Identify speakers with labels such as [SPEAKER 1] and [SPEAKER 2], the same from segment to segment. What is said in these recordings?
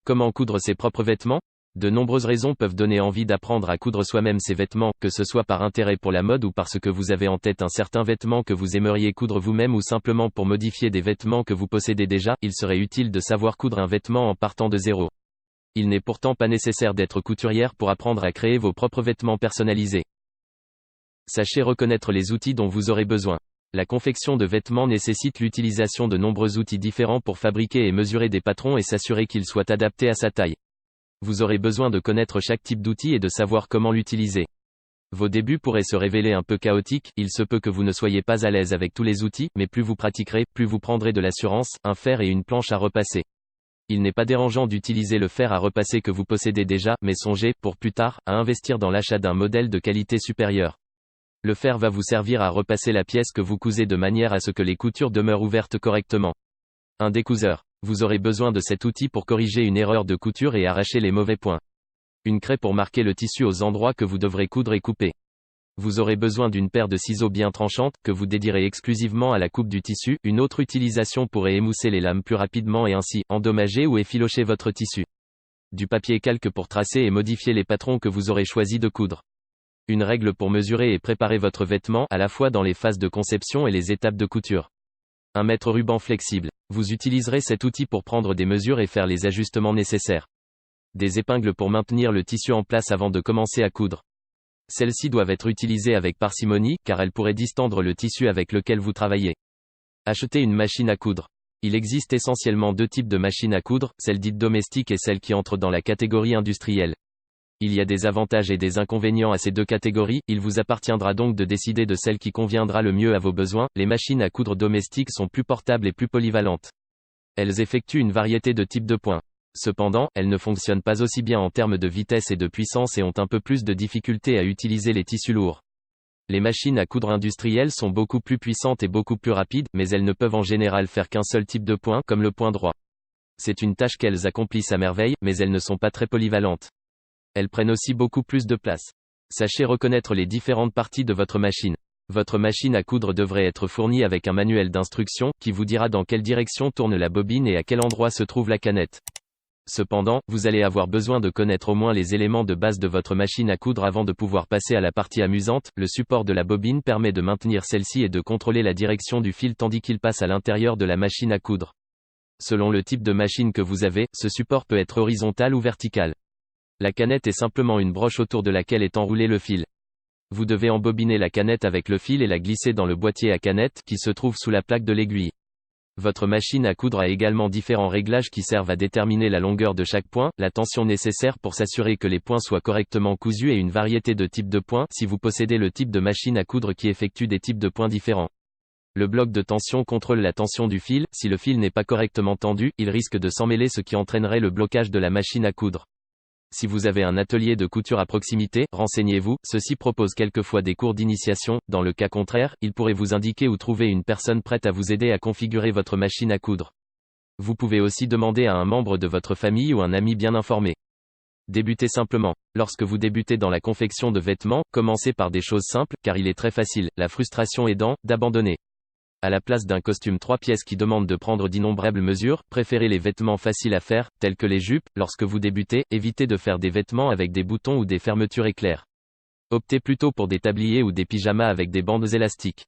[SPEAKER 1] Comment coudre ses propres vêtements? De nombreuses raisons peuvent donner envie d'apprendre à coudre soi-même ses vêtements, que ce soit par intérêt pour la mode ou parce que vous avez en tête un certain vêtement que vous aimeriez coudre vous-même ou simplement pour modifier des vêtements que vous possédez déjà. Il serait utile de savoir coudre un vêtement en partant de zéro. Il n'est pourtant pas nécessaire d'être couturière pour apprendre à créer vos propres vêtements personnalisés. Sachez reconnaître les outils dont vous aurez besoin. La confection de vêtements nécessite l'utilisation de nombreux outils différents pour fabriquer et mesurer des patrons et s'assurer qu'ils soient adaptés à sa taille. Vous aurez besoin de connaître chaque type d'outil et de savoir comment l'utiliser. Vos débuts pourraient se révéler un peu chaotiques, il se peut que vous ne soyez pas à l'aise avec tous les outils, mais plus vous pratiquerez, plus vous prendrez de l'assurance, un fer et une planche à repasser. Il n'est pas dérangeant d'utiliser le fer à repasser que vous possédez déjà, mais songez, pour plus tard, à investir dans l'achat d'un modèle de qualité supérieure. Le fer va vous servir à repasser la pièce que vous cousez de manière à ce que les coutures demeurent ouvertes correctement. Un découseur. Vous aurez besoin de cet outil pour corriger une erreur de couture et arracher les mauvais points. Une craie pour marquer le tissu aux endroits que vous devrez coudre et couper. Vous aurez besoin d'une paire de ciseaux bien tranchantes, que vous dédierez exclusivement à la coupe du tissu. Une autre utilisation pourrait émousser les lames plus rapidement et ainsi, endommager ou effilocher votre tissu. Du papier calque pour tracer et modifier les patrons que vous aurez choisi de coudre. Une règle pour mesurer et préparer votre vêtement, à la fois dans les phases de conception et les étapes de couture. Un mètre-ruban flexible. Vous utiliserez cet outil pour prendre des mesures et faire les ajustements nécessaires. Des épingles pour maintenir le tissu en place avant de commencer à coudre. Celles-ci doivent être utilisées avec parcimonie, car elles pourraient distendre le tissu avec lequel vous travaillez. Achetez une machine à coudre. Il existe essentiellement deux types de machines à coudre, celles dites domestiques et celles qui entrent dans la catégorie industrielle. Il y a des avantages et des inconvénients à ces deux catégories, il vous appartiendra donc de décider de celle qui conviendra le mieux à vos besoins. Les machines à coudre domestiques sont plus portables et plus polyvalentes. Elles effectuent une variété de types de points. Cependant, elles ne fonctionnent pas aussi bien en termes de vitesse et de puissance et ont un peu plus de difficulté à utiliser les tissus lourds. Les machines à coudre industrielles sont beaucoup plus puissantes et beaucoup plus rapides, mais elles ne peuvent en général faire qu'un seul type de point, comme le point droit. C'est une tâche qu'elles accomplissent à merveille, mais elles ne sont pas très polyvalentes. Elles prennent aussi beaucoup plus de place. Sachez reconnaître les différentes parties de votre machine. Votre machine à coudre devrait être fournie avec un manuel d'instruction, qui vous dira dans quelle direction tourne la bobine et à quel endroit se trouve la canette. Cependant, vous allez avoir besoin de connaître au moins les éléments de base de votre machine à coudre avant de pouvoir passer à la partie amusante. Le support de la bobine permet de maintenir celle-ci et de contrôler la direction du fil tandis qu'il passe à l'intérieur de la machine à coudre. Selon le type de machine que vous avez, ce support peut être horizontal ou vertical. La canette est simplement une broche autour de laquelle est enroulé le fil. Vous devez embobiner la canette avec le fil et la glisser dans le boîtier à canette, qui se trouve sous la plaque de l'aiguille. Votre machine à coudre a également différents réglages qui servent à déterminer la longueur de chaque point, la tension nécessaire pour s'assurer que les points soient correctement cousus et une variété de types de points, si vous possédez le type de machine à coudre qui effectue des types de points différents. Le bloc de tension contrôle la tension du fil, si le fil n'est pas correctement tendu, il risque de s'emmêler ce qui entraînerait le blocage de la machine à coudre. Si vous avez un atelier de couture à proximité, renseignez-vous, ceux-ci proposent quelquefois des cours d'initiation. Dans le cas contraire, ils pourraient vous indiquer où trouver une personne prête à vous aider à configurer votre machine à coudre. Vous pouvez aussi demander à un membre de votre famille ou un ami bien informé. Débutez simplement. Lorsque vous débutez dans la confection de vêtements, commencez par des choses simples, car il est très facile, la frustration aidant, d'abandonner. À la place d'un costume 3 pièces qui demande de prendre d'innombrables mesures, préférez les vêtements faciles à faire, tels que les jupes. Lorsque vous débutez, évitez de faire des vêtements avec des boutons ou des fermetures éclairs. Optez plutôt pour des tabliers ou des pyjamas avec des bandes élastiques.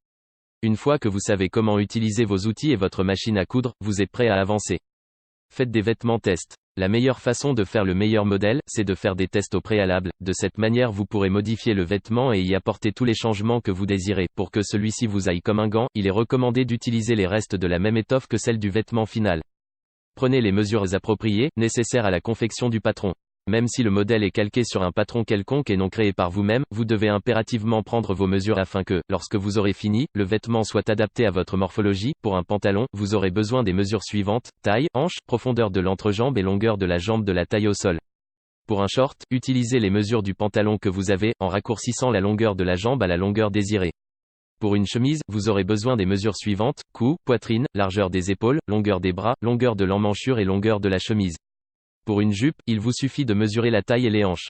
[SPEAKER 1] Une fois que vous savez comment utiliser vos outils et votre machine à coudre, vous êtes prêt à avancer. Faites des vêtements tests. La meilleure façon de faire le meilleur modèle, c'est de faire des tests au préalable. De cette manière vous pourrez modifier le vêtement et y apporter tous les changements que vous désirez. Pour que celui-ci vous aille comme un gant, il est recommandé d'utiliser les restes de la même étoffe que celle du vêtement final. Prenez les mesures appropriées, nécessaires à la confection du patron. Même si le modèle est calqué sur un patron quelconque et non créé par vous-même, vous devez impérativement prendre vos mesures afin que, lorsque vous aurez fini, le vêtement soit adapté à votre morphologie. Pour un pantalon, vous aurez besoin des mesures suivantes: taille, hanche, profondeur de l'entrejambe et longueur de la jambe de la taille au sol. Pour un short, utilisez les mesures du pantalon que vous avez, en raccourcissant la longueur de la jambe à la longueur désirée. Pour une chemise, vous aurez besoin des mesures suivantes: cou, poitrine, largeur des épaules, longueur des bras, longueur de l'emmanchure et longueur de la chemise. Pour une jupe, il vous suffit de mesurer la taille et les hanches.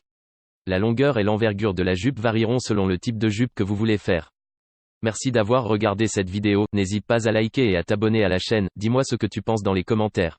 [SPEAKER 1] La longueur et l'envergure de la jupe varieront selon le type de jupe que vous voulez faire. Merci d'avoir regardé cette vidéo, n'hésite pas à liker et à t'abonner à la chaîne. Dis-moi ce que tu penses dans les commentaires.